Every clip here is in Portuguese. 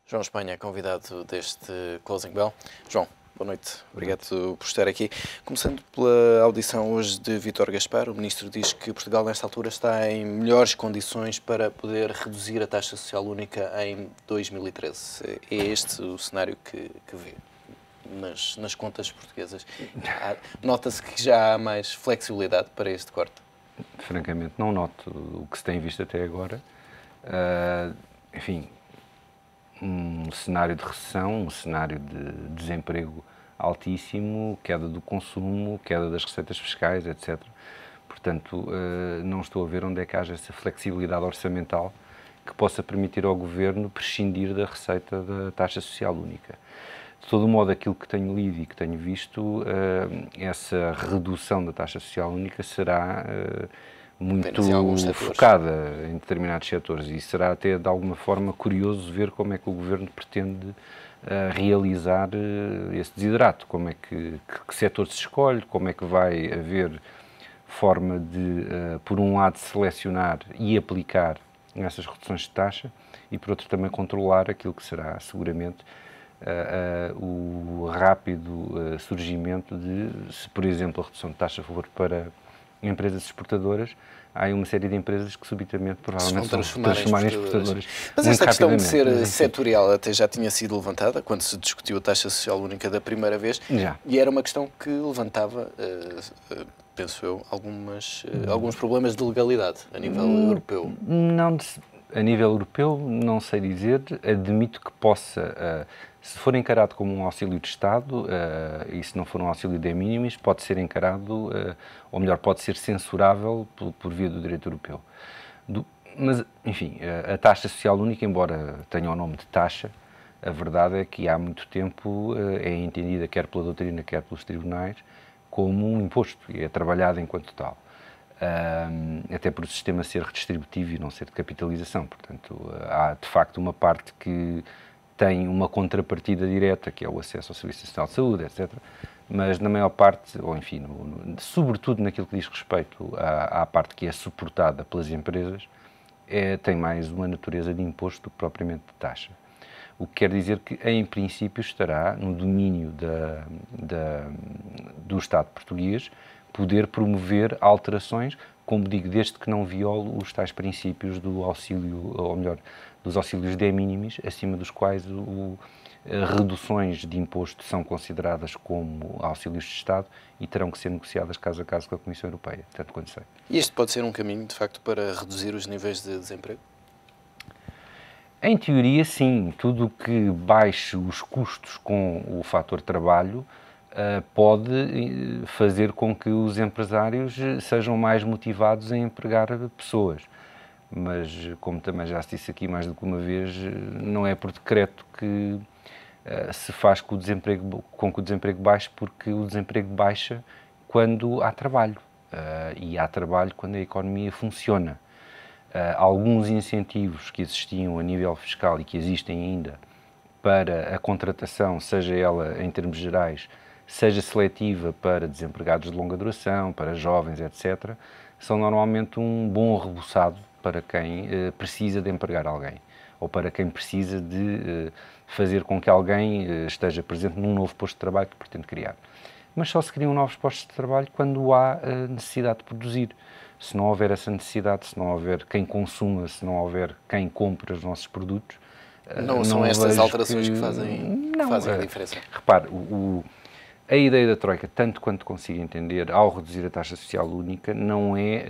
João Espanha é convidado deste Closing Bell. João, boa noite. Obrigado por estar aqui. Começando pela audição hoje de Vítor Gaspar, o Ministro diz que Portugal, nesta altura, está em melhores condições para poder reduzir a taxa social única em 2013. É este o cenário que vê nas contas portuguesas. Nota-se que já há mais flexibilidade para este corte? Francamente, não noto o que se tem visto até agora. Enfim, um cenário de recessão, um cenário de desemprego altíssimo, queda do consumo, queda das receitas fiscais, etc. Portanto, não estou a ver onde é que haja essa flexibilidade orçamental que possa permitir ao Governo prescindir da receita da taxa social única. De todo modo, aquilo que tenho lido e que tenho visto, essa redução da taxa social única será muito focada em determinados setores e será até de alguma forma curioso ver como é que o Governo pretende realizar esse desidrato, como é que setor se escolhe, como é que vai haver forma de, por um lado, selecionar e aplicar essas reduções de taxa e, por outro, também controlar aquilo que será seguramente o rápido surgimento de, se por exemplo a redução de taxa for para empresas exportadoras, há aí uma série de empresas que subitamente provavelmente se vão transformar em exportadoras. Mas esta questão de ser setorial até já tinha sido levantada quando se discutiu a taxa social única da primeira vez e era uma questão que levantava, penso eu, alguns problemas de legalidade a nível europeu. Não, a nível europeu não sei dizer, admito que possa, se for encarado como um auxílio de Estado, e se não for um auxílio de minimis, pode ser encarado, ou melhor, pode ser censurável por via do direito europeu. Mas, enfim, a taxa social única, embora tenha o nome de taxa, a verdade é que há muito tempo é entendida, quer pela doutrina, quer pelos tribunais, como um imposto, e é trabalhada enquanto tal. Até por o sistema ser redistributivo e não ser de capitalização. Portanto, há de facto uma parte que tem uma contrapartida direta, que é o acesso ao Serviço Nacional de Saúde, etc. Mas na maior parte, ou enfim, sobretudo naquilo que diz respeito à parte que é suportada pelas empresas, tem mais uma natureza de imposto do que propriamente de taxa. O que quer dizer que, em princípio, estará no domínio do Estado português poder promover alterações, como digo, desde que não viole os tais princípios do auxílio, ou melhor, dos auxílios de minimis, acima dos quais reduções de imposto são consideradas como auxílios de Estado e terão que ser negociadas caso a caso com a Comissão Europeia, tanto quanto sei. E este pode ser um caminho, de facto, para reduzir os níveis de desemprego? Em teoria, sim. Tudo o que baixe os custos com o fator trabalho pode fazer com que os empresários sejam mais motivados em empregar pessoas. Mas, como também já se disse aqui mais do que uma vez, não é por decreto que se faz com que o desemprego baixe, porque o desemprego baixa quando há trabalho. E há trabalho quando a economia funciona. Alguns incentivos que existiam a nível fiscal e que existem ainda para a contratação, seja ela em termos gerais, seja seletiva para desempregados de longa duração, para jovens, etc., são normalmente um bom reboçado para quem precisa de empregar alguém, ou para quem precisa de fazer com que alguém esteja presente num novo posto de trabalho que pretende criar. Mas só se criam novos postos de trabalho quando há necessidade de produzir. Se não houver essa necessidade, se não houver quem consuma, se não houver quem compre os nossos produtos... Não são estas alterações que fazem a diferença? Repare, a ideia da Troika, tanto quanto consigo entender, ao reduzir a taxa social única, não é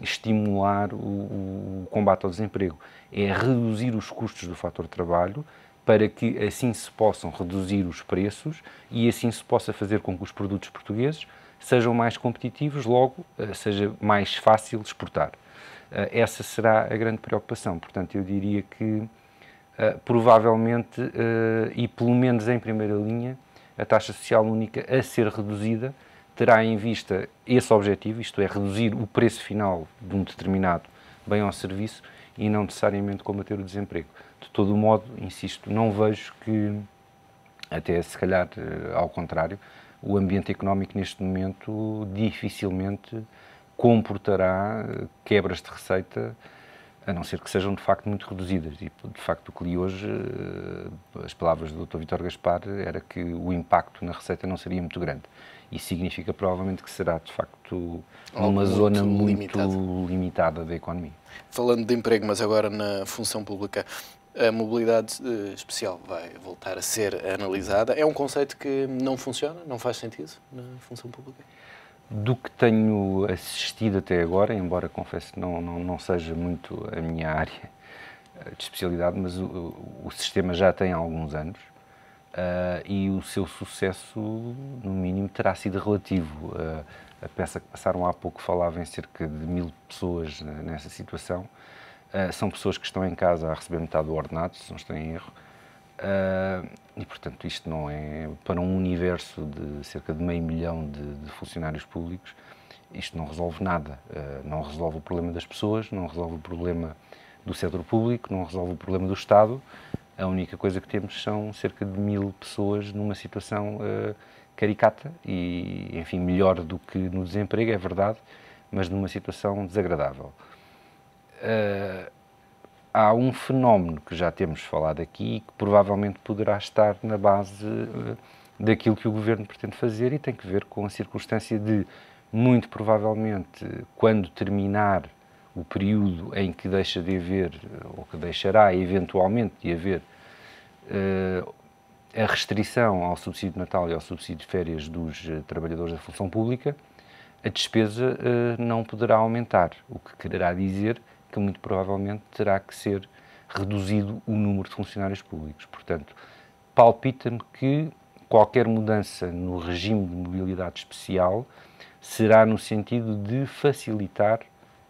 estimular o combate ao desemprego, é reduzir os custos do fator trabalho para que assim se possam reduzir os preços e assim se possa fazer com que os produtos portugueses sejam mais competitivos, logo seja mais fácil exportar. Essa será a grande preocupação. Portanto, eu diria que provavelmente, e pelo menos em primeira linha, a taxa social única a ser reduzida terá em vista esse objetivo, isto é, reduzir o preço final de um determinado bem ou serviço e não necessariamente combater o desemprego. De todo o modo, insisto, não vejo que, até se calhar ao contrário, o ambiente económico neste momento dificilmente comportará quebras de receita a não ser que sejam de facto muito reduzidas. E de facto o que li hoje, as palavras do Dr. Vítor Gaspar, era que o impacto na receita não seria muito grande. Isso significa provavelmente que será de facto numa zona muito limitada da economia. Falando de emprego, mas agora na função pública, a mobilidade especial vai voltar a ser analisada. É um conceito que não funciona, não faz sentido na função pública? Do que tenho assistido até agora, embora confesso que não seja muito a minha área de especialidade, mas o sistema já tem alguns anos e o seu sucesso, no mínimo, terá sido relativo. A peça que passaram há pouco falava em cerca de 1000 pessoas nessa situação. São pessoas que estão em casa a receber metade do ordenado, se não estou em erro. E, portanto, isto não é, para um universo de cerca de 500 mil de funcionários públicos, isto não resolve nada. Não resolve o problema das pessoas, não resolve o problema do setor público, não resolve o problema do Estado. A única coisa que temos são cerca de 1000 pessoas numa situação caricata e, enfim, melhor do que no desemprego, é verdade, mas numa situação desagradável. Há um fenómeno que já temos falado aqui e que provavelmente poderá estar na base daquilo que o Governo pretende fazer e tem que ver com a circunstância de, muito provavelmente, quando terminar o período em que deixa de haver, ou que deixará eventualmente de haver, a restrição ao subsídio de Natal e ao subsídio de férias dos trabalhadores da função pública, a despesa não poderá aumentar, o que quererá dizer que muito provavelmente terá que ser reduzido o número de funcionários públicos. Portanto, palpita-me que qualquer mudança no regime de mobilidade especial será no sentido de facilitar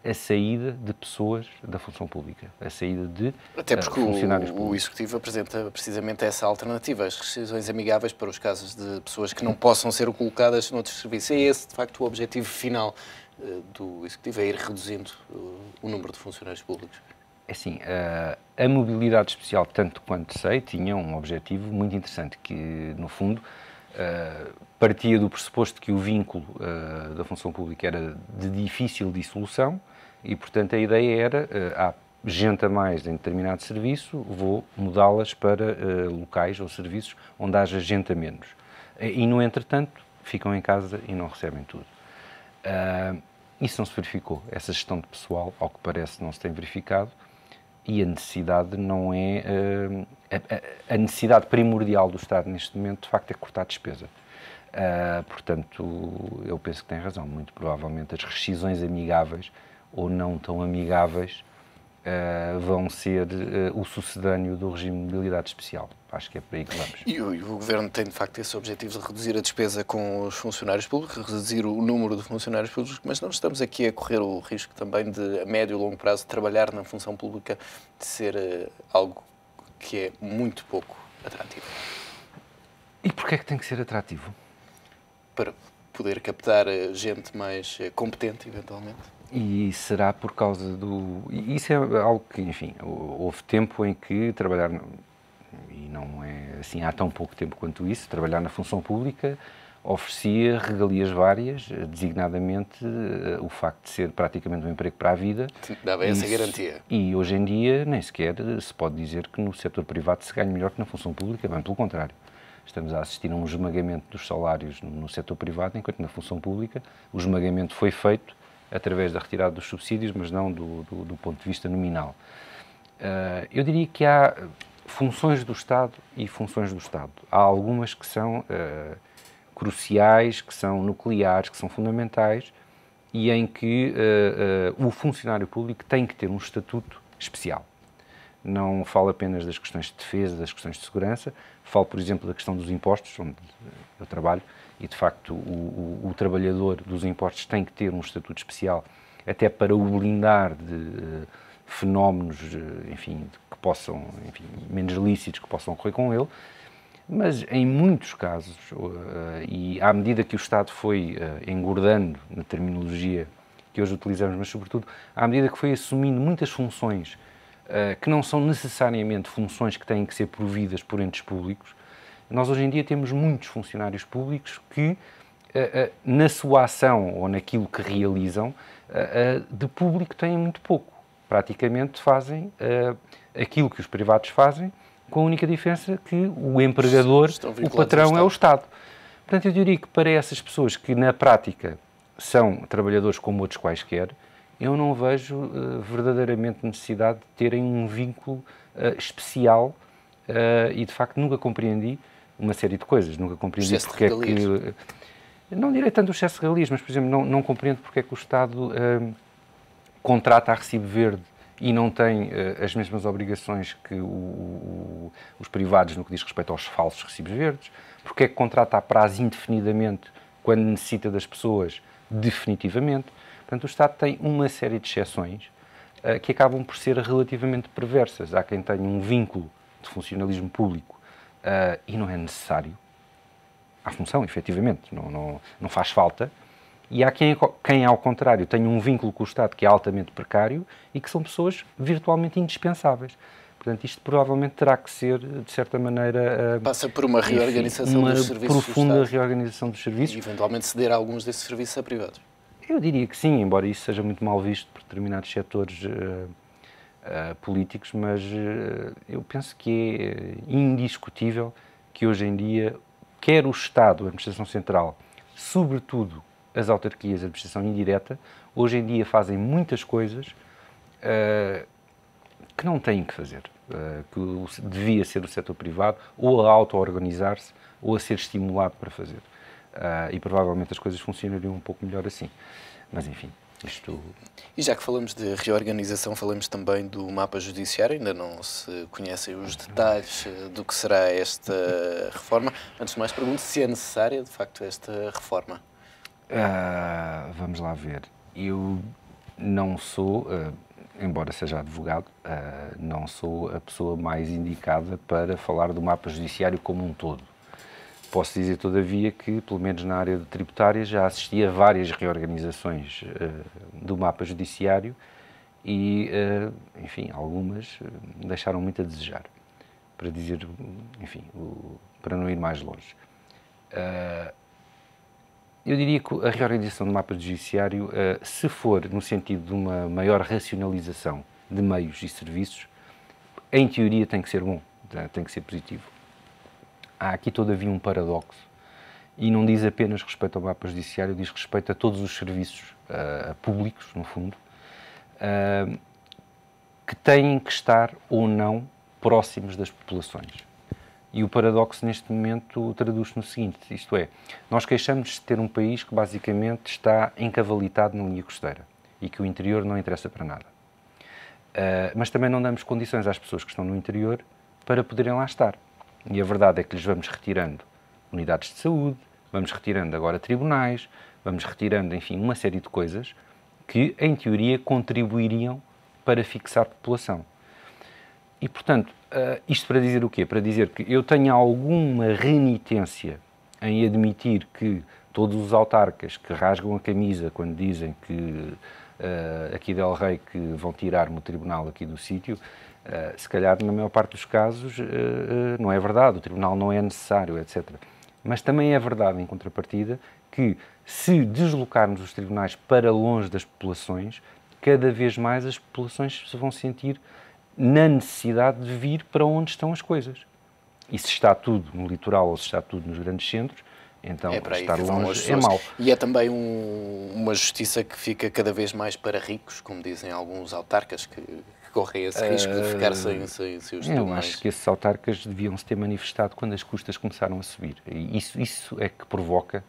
a saída de pessoas da função pública, a saída de Até porque funcionários públicos. O Executivo apresenta precisamente essa alternativa, as rescisões amigáveis para os casos de pessoas que não possam ser colocadas noutros serviços. É esse, de facto, o objetivo final do Executivo, é ir reduzindo o número de funcionários públicos. É assim, a mobilidade especial, tanto quanto sei, tinha um objetivo muito interessante, que, no fundo, partia do pressuposto que o vínculo da função pública era de difícil dissolução e, portanto, a ideia era, há gente a mais em determinado serviço, vou mudá-las para locais ou serviços onde haja gente a menos. E, no entretanto, ficam em casa e não recebem tudo. Isso não se verificou. Essa gestão de pessoal, ao que parece, não se tem verificado e a necessidade não é... a necessidade primordial do Estado neste momento, de facto, é cortar a despesa. Portanto, eu penso que tem razão. Muito provavelmente as rescisões amigáveis ou não tão amigáveis vão ser o sucedâneo do regime de mobilidade especial. Acho que é por aí que vamos. E o Governo tem, de facto, esse objetivo de reduzir a despesa com os funcionários públicos, reduzir o número de funcionários públicos, mas não estamos aqui a correr o risco também de, a médio e longo prazo, trabalhar na função pública de ser algo que é muito pouco atrativo. E porquê é que tem que ser atrativo? Para poder captar gente mais competente, eventualmente. E será por causa do... Isso é algo que, enfim, houve tempo em que trabalhar, e não é assim há tão pouco tempo quanto isso, trabalhar na função pública oferecia regalias várias, designadamente o facto de ser praticamente um emprego para a vida. Dava essa garantia. E hoje em dia nem sequer se pode dizer que no setor privado se ganha melhor que na função pública, bem pelo contrário. Estamos a assistir a um esmagamento dos salários no setor privado, enquanto na função pública o esmagamento foi feito através da retirada dos subsídios, mas não do ponto de vista nominal. Eu diria que há funções do Estado e funções do Estado. Há algumas que são cruciais, que são nucleares, que são fundamentais e em que o funcionário público tem que ter um estatuto especial. Não falo apenas das questões de defesa, das questões de segurança, falo, por exemplo, da questão dos impostos, onde eu trabalho, e, de facto, o trabalhador dos impostos tem que ter um estatuto especial, até para o blindar de fenómenos, enfim, que possam, enfim, menos lícitos que possam ocorrer com ele, mas em muitos casos, e à medida que o Estado foi engordando, na terminologia que hoje utilizamos, mas sobretudo, à medida que foi assumindo muitas funções que não são necessariamente funções que têm que ser providas por entes públicos, nós hoje em dia temos muitos funcionários públicos que, na sua ação ou naquilo que realizam, de público têm muito pouco. praticamente fazem aquilo que os privados fazem, com a única diferença que o empregador, o patrão, é o Estado. Portanto, eu diria que para essas pessoas que na prática são trabalhadores como outros quaisquer, eu não vejo verdadeiramente necessidade de terem um vínculo especial e, de facto, nunca compreendi uma série de coisas. Nunca compreendi porque é que... Não direi tanto o excesso de regalias, mas, por exemplo, não compreendo porque é que o Estado contrata a recibo verde e não tem as mesmas obrigações que os privados no que diz respeito aos falsos recibos verdes, porque é que contrata a prazo indefinidamente quando necessita das pessoas definitivamente. Portanto, o Estado tem uma série de exceções que acabam por ser relativamente perversas. Há quem tenha um vínculo de funcionalismo público e não é necessário. Há função, efetivamente, não faz falta. E há quem, ao contrário, tenha um vínculo com o Estado que é altamente precário e que são pessoas virtualmente indispensáveis. Portanto, isto provavelmente terá que ser, de certa maneira... Passa por uma reorganização dos serviços uma profunda reorganização dos serviços. E, eventualmente, ceder alguns desses serviços a privados. Eu diria que sim, embora isso seja muito mal visto por determinados setores políticos, mas eu penso que é indiscutível que hoje em dia, quer o Estado, a Administração Central, sobretudo as autarquias, a administração indireta, hoje em dia fazem muitas coisas que não têm que fazer, que devia ser o setor privado ou a auto-organizar-se ou a ser estimulado para fazer. E provavelmente as coisas funcionariam um pouco melhor assim. Mas enfim, isto... E já que falamos de reorganização, falamos também do mapa judiciário. Ainda não se conhecem os detalhes do que será esta reforma. Antes de mais, pergunto se é necessária, de facto, esta reforma. Vamos lá ver. Eu não sou, embora seja advogado, não sou a pessoa mais indicada para falar do mapa judiciário como um todo. Posso dizer, todavia, que, pelo menos na área tributária, já assisti a várias reorganizações do mapa judiciário e, enfim, algumas deixaram muito a desejar, para dizer, enfim, para não ir mais longe. Eu diria que a reorganização do mapa judiciário, se for no sentido de uma maior racionalização de meios e serviços, em teoria tem que ser bom, tem que ser positivo. Há aqui, todavia, um paradoxo, e não diz apenas respeito ao mapa judiciário, diz respeito a todos os serviços públicos, no fundo, que têm que estar ou não próximos das populações. E o paradoxo neste momento traduz-se no seguinte, isto é, nós queixamos de ter um país que basicamente está encavalitado na linha costeira e que o interior não interessa para nada. Mas também não damos condições às pessoas que estão no interior para poderem lá estar. E a verdade é que lhes vamos retirando unidades de saúde, vamos retirando agora tribunais, vamos retirando, enfim, uma série de coisas que, em teoria, contribuiriam para fixar população. E, portanto, isto para dizer o quê? Para dizer que eu tenho alguma renitência em admitir que todos os autarcas que rasgam a camisa quando dizem que aqui del Rei que vão tirar-me o tribunal aqui do sítio, se calhar, na maior parte dos casos, não é verdade, o tribunal não é necessário, etc. Mas também é verdade, em contrapartida, que se deslocarmos os tribunais para longe das populações, cada vez mais as populações se vão sentir na necessidade de vir para onde estão as coisas. E se está tudo no litoral ou se está tudo nos grandes centros, então estar longe é mau. E é também uma justiça que fica cada vez mais para ricos, como dizem alguns autarcas que correm esse risco de ficar sem os tribunais. Eu acho que esses autarcas deviam se ter manifestado quando as custas começaram a subir. E isso é que provoca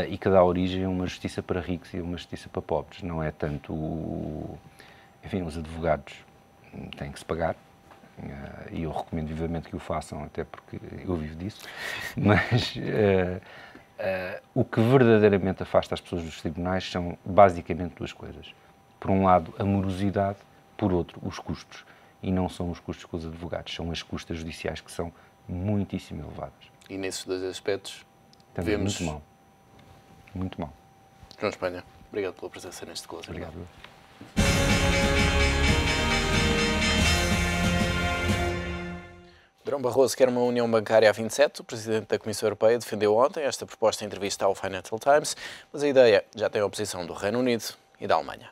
e que dá origem a uma justiça para ricos e a uma justiça para pobres. Não é tanto, enfim, os advogados têm que se pagar, e eu recomendo vivamente que o façam, até porque eu vivo disso, mas o que verdadeiramente afasta as pessoas dos tribunais são basicamente duas coisas. Por um lado, a morosidade, por outro, os custos. E não são os custos com os advogados, são as custas judiciais que são muitíssimo elevadas. E nesses dois aspectos também vemos... muito mal. Muito mal. João Espanha, obrigado pela presença neste Close. Obrigado. Durão Barroso quer uma união bancária a 27. O presidente da Comissão Europeia defendeu ontem esta proposta em entrevista ao Financial Times, mas a ideia já tem a oposição do Reino Unido e da Alemanha.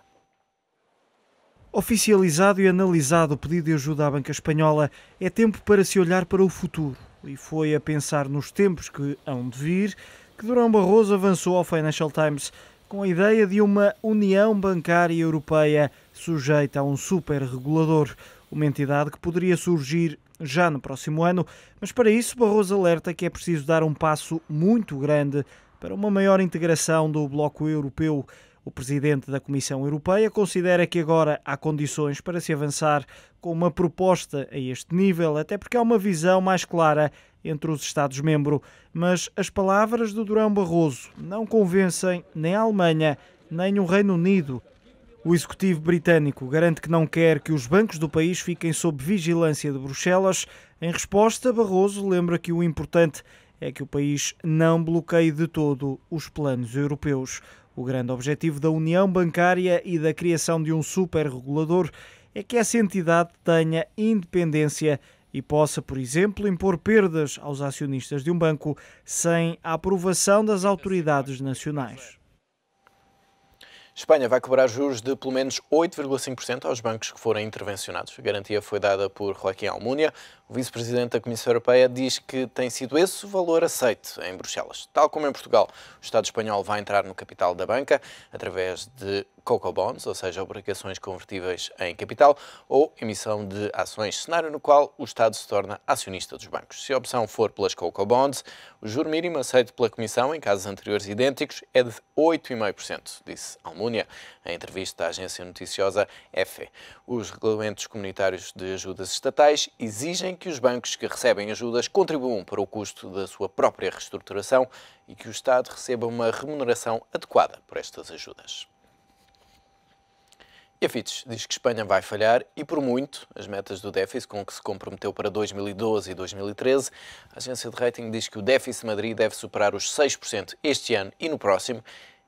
Oficializado e analisado o pedido de ajuda à banca espanhola, é tempo para se olhar para o futuro. E foi a pensar nos tempos que hão de vir que Durão Barroso avançou ao Financial Times com a ideia de uma União Bancária Europeia sujeita a um superregulador, uma entidade que poderia surgir já no próximo ano, mas para isso Barroso alerta que é preciso dar um passo muito grande para uma maior integração do bloco europeu. O presidente da Comissão Europeia considera que agora há condições para se avançar com uma proposta a este nível, até porque há uma visão mais clara entre os Estados-membros. Mas as palavras do Durão Barroso não convencem nem a Alemanha nem o Reino Unido. O executivo britânico garante que não quer que os bancos do país fiquem sob vigilância de Bruxelas. Em resposta, Barroso lembra que o importante é que o país não bloqueie de todo os planos europeus. O grande objetivo da União Bancária e da criação de um superregulador é que essa entidade tenha independência e possa, por exemplo, impor perdas aos acionistas de um banco sem a aprovação das autoridades nacionais. Espanha vai cobrar juros de pelo menos 8,5% aos bancos que forem intervencionados. A garantia foi dada por Joaquim Almunia. O vice-presidente da Comissão Europeia diz que tem sido esse o valor aceito em Bruxelas. Tal como em Portugal, o Estado espanhol vai entrar no capital da banca através de Coco Bonds, ou seja, obrigações convertíveis em capital, ou emissão de ações, cenário no qual o Estado se torna acionista dos bancos. Se a opção for pelas Coco Bonds, o juro mínimo aceito pela Comissão, em casos anteriores idênticos, é de 8,5%, disse Almunia em entrevista à agência noticiosa EFE. Os regulamentos comunitários de ajudas estatais exigem que os bancos que recebem ajudas contribuam para o custo da sua própria reestruturação e que o Estado receba uma remuneração adequada por estas ajudas. E a Fitch diz que Espanha vai falhar e, por muito, as metas do déficit com que se comprometeu para 2012 e 2013. A agência de rating diz que o déficit de Madrid deve superar os 6% este ano e no próximo.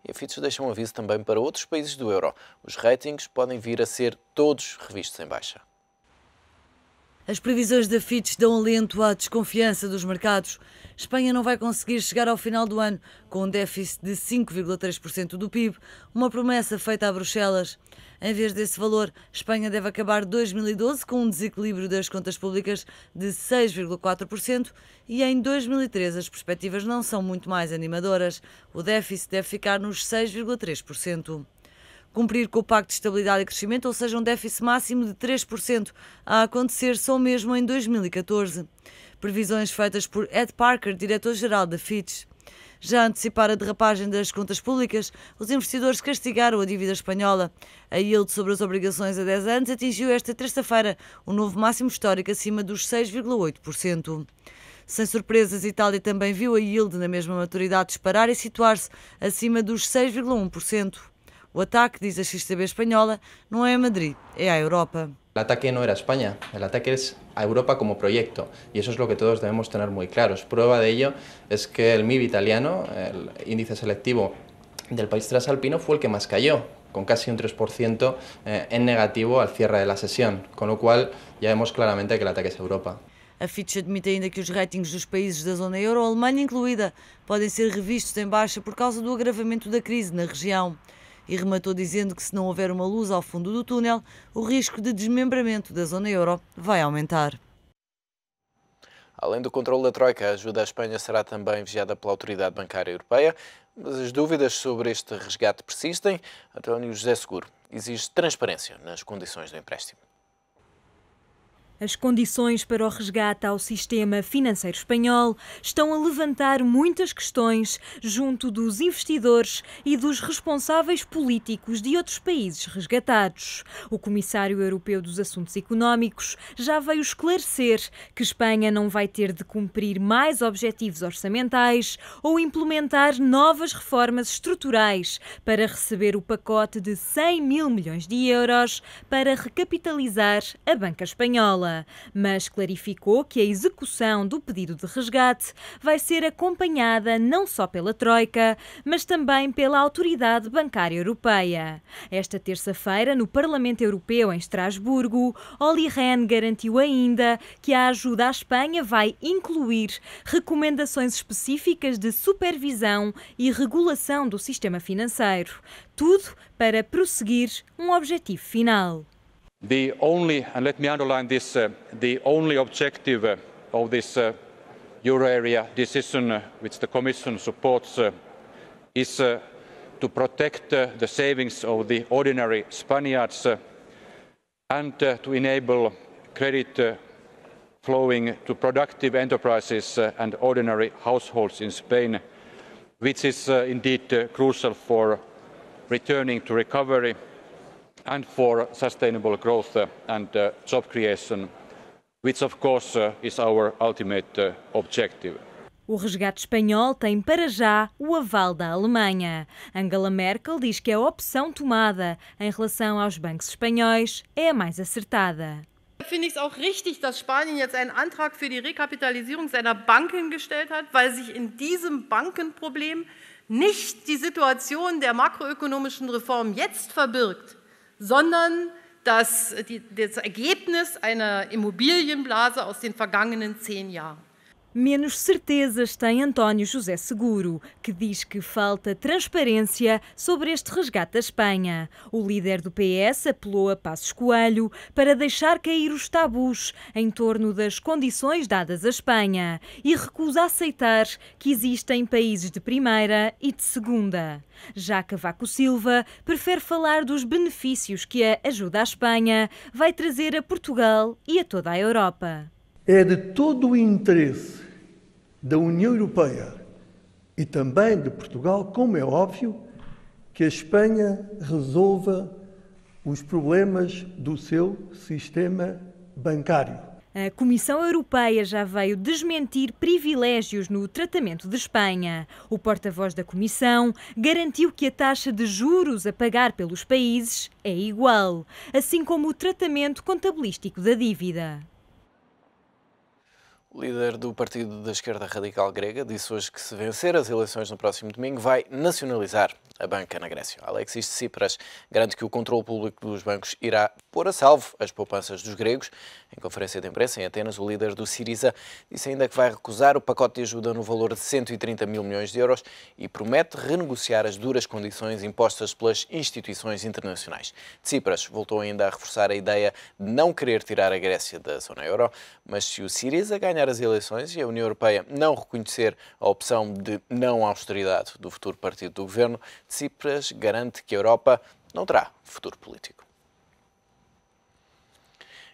E a Fitch deixa um aviso também para outros países do euro. Os ratings podem vir a ser todos revistos em baixa. As previsões da Fitch dão alento à desconfiança dos mercados. Espanha não vai conseguir chegar ao final do ano com um déficit de 5,3% do PIB, uma promessa feita a Bruxelas. Em vez desse valor, Espanha deve acabar 2012 com um desequilíbrio das contas públicas de 6,4% e em 2013 as perspectivas não são muito mais animadoras. O déficit deve ficar nos 6,3%. Cumprir com o Pacto de Estabilidade e Crescimento, ou seja, um déficit máximo de 3%, a acontecer só mesmo em 2014. Previsões feitas por Ed Parker, diretor-geral da Fitch. Já a antecipar a derrapagem das contas públicas, os investidores castigaram a dívida espanhola. A yield sobre as obrigações a 10 anos atingiu esta terça-feira um novo máximo histórico acima dos 6,8%. Sem surpresas, Itália também viu a yield na mesma maturidade disparar e situar-se acima dos 6,1%. O ataque, diz a XTB espanhola, não é a Madrid, é a Europa. El ataque no era España, el ataque es a Europa como proyecto y eso es lo que todos debemos tener muy claros. Prueba de ello es que el MIB italiano, el índice selectivo del país transalpino, fue el que más cayó, con casi un 3% en negativo al cierre de la sesión, con lo cual ya vemos claramente que el ataque es Europa. A Fitch admite ainda que os ratings dos países da zona euro, a Alemanha incluída, podem ser revistos em baixa por causa do agravamento da crise na região. E rematou dizendo que se não houver uma luz ao fundo do túnel, o risco de desmembramento da zona euro vai aumentar. Além do controle da Troika, a ajuda à Espanha será também vigiada pela Autoridade Bancária Europeia, mas as dúvidas sobre este resgate persistem. António José Seguro exige transparência nas condições do empréstimo. As condições para o resgate ao sistema financeiro espanhol estão a levantar muitas questões junto dos investidores e dos responsáveis políticos de outros países resgatados. O Comissário Europeu dos Assuntos Económicos já veio esclarecer que Espanha não vai ter de cumprir mais objetivos orçamentais ou implementar novas reformas estruturais para receber o pacote de 100 mil milhões de euros para recapitalizar a banca espanhola. Mas clarificou que a execução do pedido de resgate vai ser acompanhada não só pela Troika, mas também pela Autoridade Bancária Europeia. Esta terça-feira, no Parlamento Europeu, em Estrasburgo, Olli Rehn garantiu ainda que a ajuda à Espanha vai incluir recomendações específicas de supervisão e regulação do sistema financeiro. Tudo para prosseguir um objetivo final. and let me underline this, the only objective of this euro area decision which the Commission supports is to protect the savings of the ordinary Spaniards and to enable credit flowing to productive enterprises and ordinary households in Spain, which is indeed crucial for returning to recovery and for sustainable growth and job creation, which of course is our ultimate objective. O resgate espanhol tem para já o aval da Alemanha. Angela Merkel diz que a opção tomada em relação aos bancos espanhóis é a mais acertada. Finde ich es auch richtig, dass Spanien jetzt einen Antrag für die Rekapitalisierung seiner Banken gestellt hat, weil sich in diesem Bankenproblem nicht die Situation der makroökonomischen Reform jetzt verbirgt, sondern das Ergebnis einer Immobilienblase aus den vergangenen 10 Jahren. Menos certezas tem António José Seguro, que diz que falta transparência sobre este resgate da Espanha. O líder do PS apelou a Passos Coelho para deixar cair os tabus em torno das condições dadas à Espanha e recusa aceitar que existem países de primeira e de segunda. Já Cavaco Silva prefere falar dos benefícios que a ajuda à Espanha vai trazer a Portugal e a toda a Europa. É de todo o interesse da União Europeia e também de Portugal, como é óbvio, que a Espanha resolva os problemas do seu sistema bancário. A Comissão Europeia já veio desmentir privilégios no tratamento de Espanha. O porta-voz da Comissão garantiu que a taxa de juros a pagar pelos países é igual, assim como o tratamento contabilístico da dívida. O líder do Partido da Esquerda Radical Grega disse hoje que, se vencer as eleições no próximo domingo, vai nacionalizar a banca na Grécia. Alexis Tsipras garante que o controle público dos bancos irá pôr a salvo as poupanças dos gregos. Em conferência de imprensa em Atenas, o líder do Syriza disse ainda que vai recusar o pacote de ajuda no valor de 130 mil milhões de euros e promete renegociar as duras condições impostas pelas instituições internacionais. Tsipras voltou ainda a reforçar a ideia de não querer tirar a Grécia da zona euro, mas se o Syriza ganhar as eleições e a União Europeia não reconhecer a opção de não austeridade do futuro partido do governo, Tsipras garante que a Europa não terá futuro político.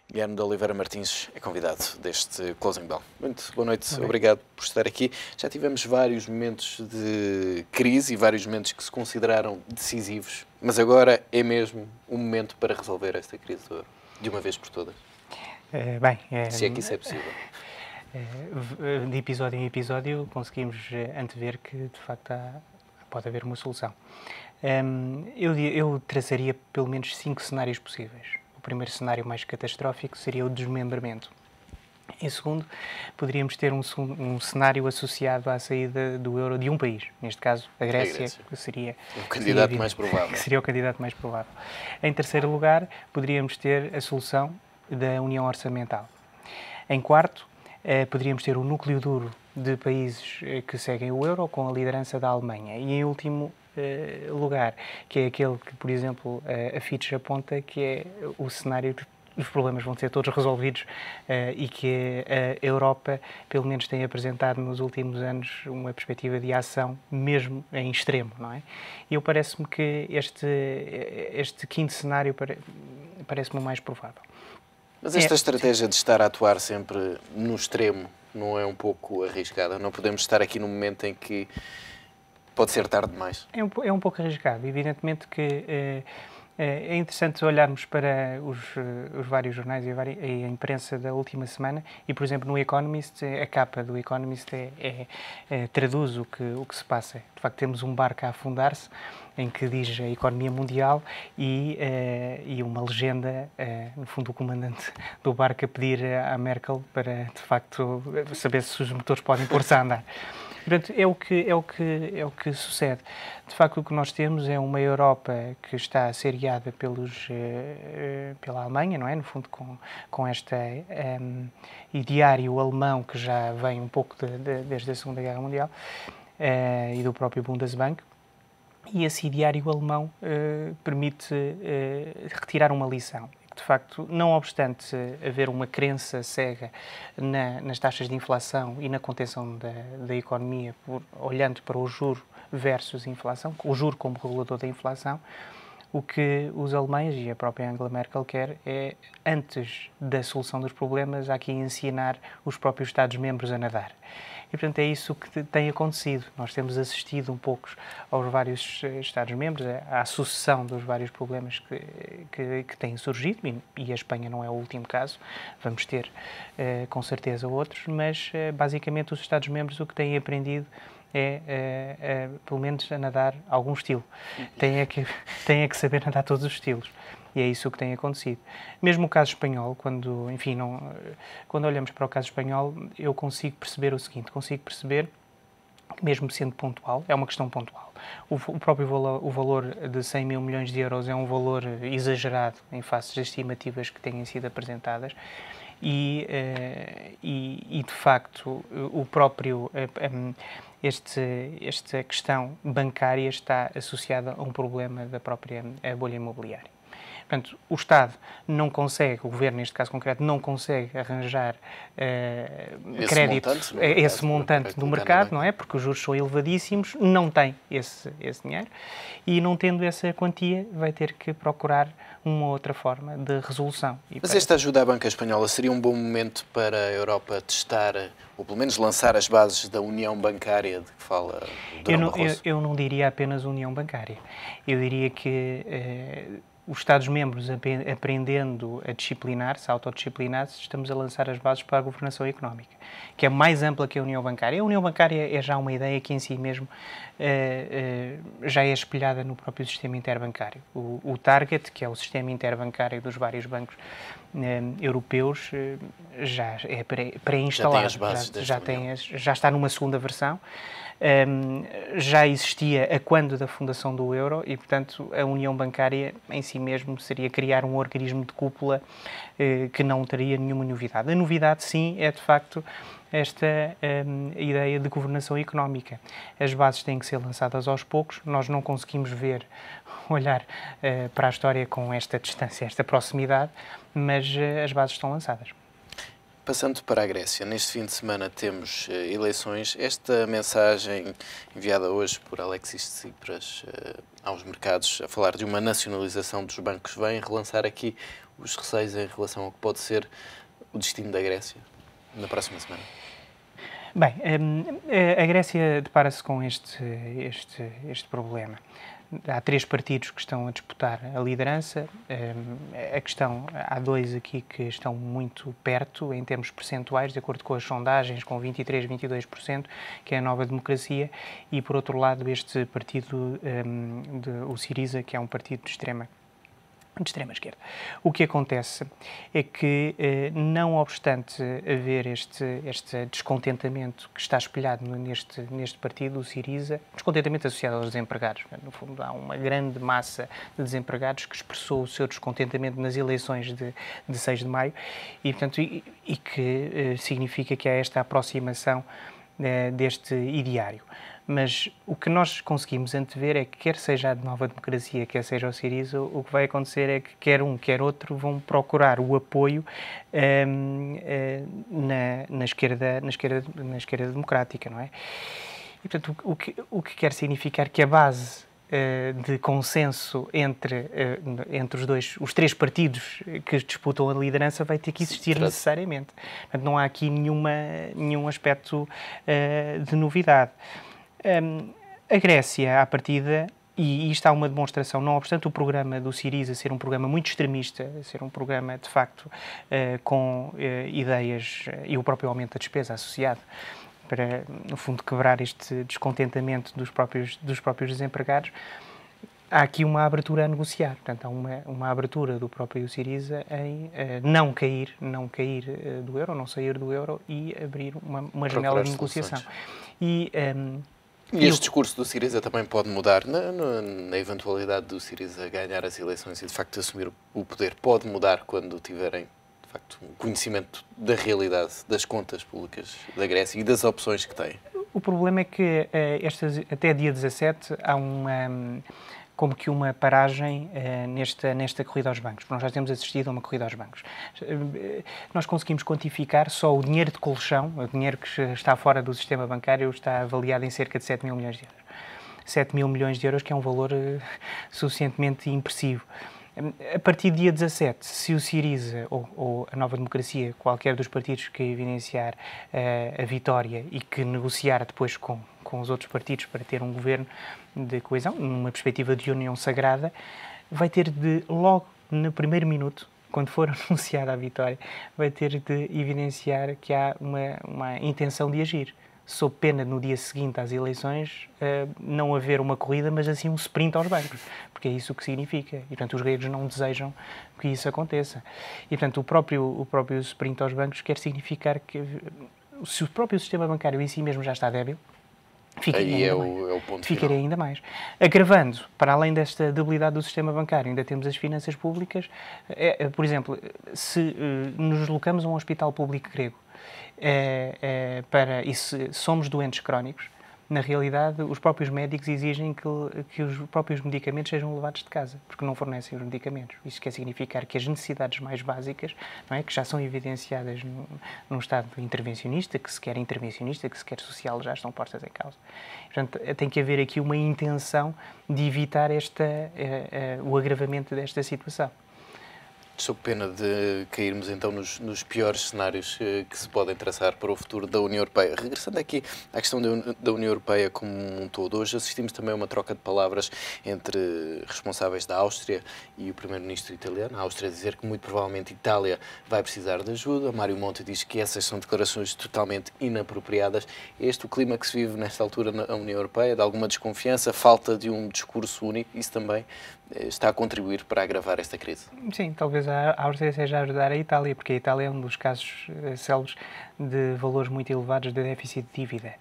Guilherme de Oliveira Martins é convidado deste Closing Bell. Muito boa noite, obrigado por estar aqui. Já tivemos vários momentos de crise e vários momentos que se consideraram decisivos, mas agora é mesmo o momento para resolver esta crise de uma vez por todas. Se é que isso é possível. De episódio em episódio conseguimos antever que de facto pode haver uma solução. Eu traçaria pelo menos 5 cenários possíveis. O primeiro cenário mais catastrófico seria o desmembramento. Em segundo, poderíamos ter um cenário associado à saída do euro de um país, neste caso a Grécia. Que seria o candidato mais provável. Seria o candidato mais provável. Em terceiro lugar, poderíamos ter a solução da União Orçamental. Em quarto, poderíamos ter o núcleo duro de países que seguem o euro, com a liderança da Alemanha. E em último lugar, que é aquele que, por exemplo, a Fitch aponta, que é o cenário de os problemas vão ser todos resolvidos e que a Europa, pelo menos, tem apresentado nos últimos anos uma perspectiva de ação, mesmo em extremo, não é? E eu parece-me que este quinto cenário parece-me o mais provável. Mas esta estratégia de estar a atuar sempre no extremo não é um pouco arriscada? Não podemos estar aqui num momento em que pode ser tarde demais? É um pouco arriscado. Evidentemente que é interessante olharmos para os vários jornais e a imprensa da última semana e, por exemplo, no Economist, a capa do Economist traduz o que se passa. De facto, temos um barco a afundar-se, em que diz a economia mundial e uma legenda, no fundo, o comandante do barco a pedir à Merkel para, de facto, saber se os motores podem pôr-se a andar. Portanto, é o que sucede. De facto, o que nós temos é uma Europa que está a ser guiada pela Alemanha, não é? No fundo, com este ideário alemão que já vem um pouco desde a Segunda Guerra Mundial e do próprio Bundesbank. E esse ideário alemão permite retirar uma lição. de facto, não obstante haver uma crença cega nas taxas de inflação e na contenção da economia, olhando para o juro versus a inflação, o juro como regulador da inflação, o que os alemães e a própria Angela Merkel quer é, antes da solução dos problemas, há que ensinar os próprios Estados-membros a nadar. E, portanto, é isso que tem acontecido. Nós temos assistido um pouco aos vários Estados-membros, à sucessão dos vários problemas que têm surgido, e a Espanha não é o último caso, vamos ter com certeza outros, mas basicamente os Estados-membros o que têm aprendido é pelo menos a nadar algum estilo. Têm que saber nadar todos os estilos. E é isso que tem acontecido. Mesmo o caso espanhol, quando olhamos para o caso espanhol, eu consigo perceber o seguinte, que mesmo sendo pontual, é uma questão pontual. O valor de 100 mil milhões de euros é um valor exagerado em face das estimativas que têm sido apresentadas e de facto, o próprio... esta questão bancária está associada a um problema da própria bolha imobiliária. Portanto, o Estado não consegue, o Governo, neste caso concreto, não consegue arranjar crédito, esse montante do mercado, não é? Porque os juros são elevadíssimos, não tem esse dinheiro e, não tendo essa quantia, vai ter que procurar uma outra forma de resolução. Mas esta ajuda à banca espanhola seria um bom momento para a Europa testar, ou pelo menos lançar as bases da união bancária de que fala Durão Barroso? Eu não diria apenas união bancária. Eu diria que os Estados-membros aprendendo a disciplinar-se, a autodisciplinar-se, estamos a lançar as bases para a governação económica, que é mais ampla que a União Bancária. A União Bancária é já uma ideia que em si mesmo já é espelhada no próprio sistema interbancário. O Target, que é o sistema interbancário dos vários bancos europeus, já é pré-instalado, já está numa segunda versão. Já existia a quando da fundação do euro e, portanto, a União Bancária em si mesmo seria criar um organismo de cúpula que não teria nenhuma novidade. A novidade, sim, é de facto esta ideia de governação económica. As bases têm que ser lançadas aos poucos, nós não conseguimos olhar para a história com esta distância, esta proximidade, mas as bases estão lançadas. Passando para a Grécia, neste fim de semana temos eleições. Esta mensagem enviada hoje por Alexis Tsipras aos mercados, a falar de uma nacionalização dos bancos, vem relançar aqui os receios em relação ao que pode ser o destino da Grécia na próxima semana. Bem, a Grécia depara-se com este problema. Há 3 partidos que estão a disputar a liderança. Há 2 aqui que estão muito perto, em termos percentuais, de acordo com as sondagens, com 23%, 22%, que é a Nova Democracia, e, por outro lado, este partido, o Syriza, que é um partido de extrema esquerda. O que acontece é que, não obstante haver este descontentamento que está espelhado neste partido, o Syriza, descontentamento associado aos desempregados. No fundo, há uma grande massa de desempregados que expressou o seu descontentamento nas eleições de 6 de maio e, portanto, que significa que há esta aproximação deste ideário. Mas o que nós conseguimos antever é que, quer seja a Nova Democracia, quer seja o Syriza, o que vai acontecer é que quer um, quer outro vão procurar o apoio na esquerda democrática, não é? E, portanto, o que quer significar que a base de consenso entre os 3 partidos que disputam a liderança vai ter que existir necessariamente. Portanto, não há aqui nenhum aspecto de novidade. A Grécia, à partida, e isto há uma demonstração, não obstante o programa do Syriza ser um programa muito extremista, ser um programa, de facto, com ideias e o próprio aumento da despesa associado, para, no fundo, quebrar este descontentamento dos próprios desempregados, há aqui uma abertura a negociar. Portanto, há uma abertura do próprio Syriza em não cair do euro, não sair do euro e abrir uma janela de negociação. E este discurso do Syriza também pode mudar na eventualidade do Syriza ganhar as eleições e, de facto, assumir o poder. Pode mudar quando tiverem, de facto, um conhecimento da realidade das contas públicas da Grécia e das opções que têm. O problema é que até dia 17 há como que uma paragem nesta corrida aos bancos, porque nós já temos assistido a uma corrida aos bancos. Nós conseguimos quantificar só o dinheiro de colchão, o dinheiro que está fora do sistema bancário, está avaliado em cerca de 7 mil milhões de euros. 7 mil milhões de euros, que é um valor suficientemente impressivo. A partir do dia 17, se o Syriza ou a Nova Democracia, qualquer dos partidos que evidenciar a vitória e que negociar depois com os outros partidos para ter um governo de coesão, numa perspectiva de união sagrada, vai ter de, logo no primeiro minuto, quando for anunciada a vitória, vai ter de evidenciar que há uma intenção de agir, sob pena, no dia seguinte às eleições, não haver uma corrida, mas assim um sprint aos bancos, porque é isso que significa. E, portanto, os gregos não desejam que isso aconteça. E, portanto, o próprio sprint aos bancos quer significar que, se o próprio sistema bancário em si mesmo já está débil, ficaria ainda mais. Agravando, para além desta debilidade do sistema bancário, ainda temos as finanças públicas. Por exemplo, se nos deslocamos a um hospital público grego e se somos doentes crónicos, na realidade, os próprios médicos exigem que os próprios medicamentos sejam levados de casa, porque não fornecem os medicamentos. Isso quer significar que as necessidades mais básicas, não é, que já são evidenciadas num estado intervencionista, que se quer social, já estão postas em causa. Portanto, tem que haver aqui uma intenção de evitar o agravamento desta situação. Sob pena de cairmos então nos piores cenários que se podem traçar para o futuro da União Europeia. Regressando aqui à questão da União Europeia como um todo, hoje assistimos também a uma troca de palavras entre responsáveis da Áustria e o primeiro-ministro italiano. A Áustria dizer que muito provavelmente a Itália vai precisar de ajuda. Mário Monti diz que essas são declarações totalmente inapropriadas. É este o clima que se vive nesta altura na União Europeia, de alguma desconfiança, falta de um discurso único. Isso também está a contribuir para agravar esta crise? Sim, talvez a Áustria seja a ajudar a Itália, porque a Itália é um dos casos célebres de valores muito elevados de déficit de dívida.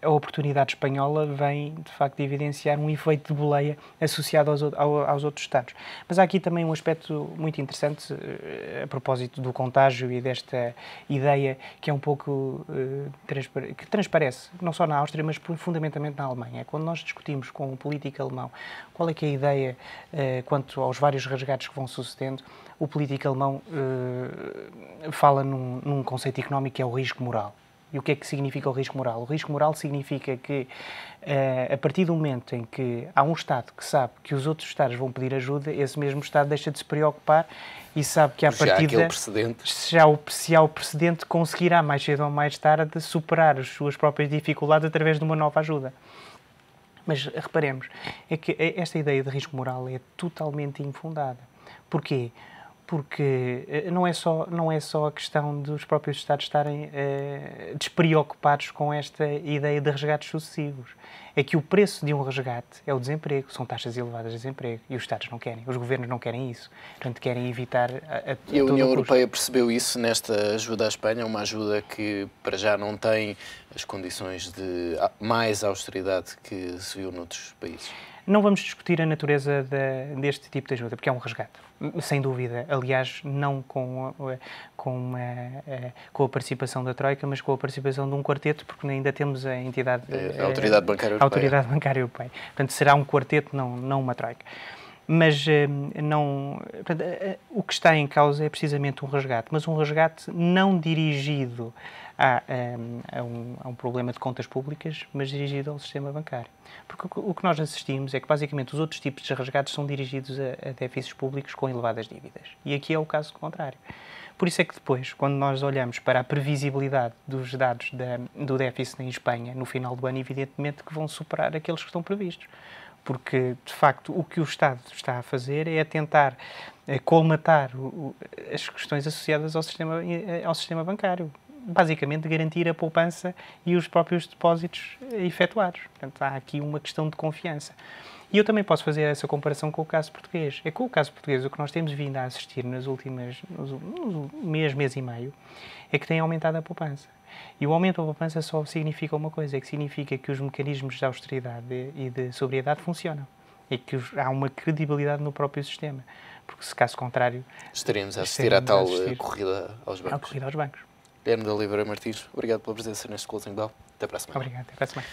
A oportunidade espanhola vem, de facto, de evidenciar um efeito de boleia associado aos outros Estados. Mas há aqui também um aspecto muito interessante a propósito do contágio e desta ideia que é um pouco que transparece, não só na Áustria, mas fundamentalmente na Alemanha. Quando nós discutimos com o político alemão qual é que é a ideia quanto aos vários resgates que vão sucedendo, o político alemão fala num conceito económico que é o risco moral. E o que é que significa o risco moral? O risco moral significa que, a partir do momento em que há um Estado que sabe que os outros Estados vão pedir ajuda, esse mesmo Estado deixa de se preocupar e sabe que, à partida, se há o precedente, conseguirá, mais cedo ou mais tarde, superar as suas próprias dificuldades através de uma nova ajuda. Mas reparemos, é que esta ideia de risco moral é totalmente infundada. Porquê? Porque não é só a questão dos próprios Estados estarem despreocupados com esta ideia de resgates sucessivos. É que o preço de um resgate é o desemprego, são taxas elevadas de desemprego, e os Estados não querem, os governos não querem isso. Portanto, querem evitar E a União Europeia percebeu isso nesta ajuda à Espanha, uma ajuda que para já não tem as condições de mais austeridade que se viu noutros países. Não vamos discutir a natureza deste tipo de ajuda, porque é um resgate, sem dúvida. Aliás, não com a participação da Troika, mas com a participação de um quarteto, porque ainda temos a entidade... A Autoridade Bancária Europeia. A Autoridade Bancária Europeia. Portanto, será um quarteto, não uma Troika. Mas o que está em causa é precisamente um resgate, mas um resgate não dirigido a um problema de contas públicas, mas dirigido ao sistema bancário. Porque o que nós assistimos é que, basicamente, os outros tipos de resgates são dirigidos a déficits públicos com elevadas dívidas. E aqui é o caso contrário. Por isso é que depois, quando nós olhamos para a previsibilidade dos dados do déficit em Espanha, no final do ano, evidentemente que vão superar aqueles que estão previstos. Porque, de facto, o que o Estado está a fazer é tentar colmatar as questões associadas ao sistema bancário. Basicamente, garantir a poupança e os próprios depósitos efetuados. Portanto, há aqui uma questão de confiança. E eu também posso fazer essa comparação com o caso português. É com o caso português, o que nós temos vindo a assistir nos mês e meio, é que tem aumentado a poupança. E o aumento da poupança só significa uma coisa, é que significa que os mecanismos de austeridade e de sobriedade funcionam. E que há uma credibilidade no próprio sistema. Porque, se caso contrário... Estaríamos a assistir à tal corrida aos bancos. À corrida aos bancos. Guilherme de Oliveira Martins, obrigado pela presença neste Closing Bell. Até para a semana. Obrigado, até para a semana.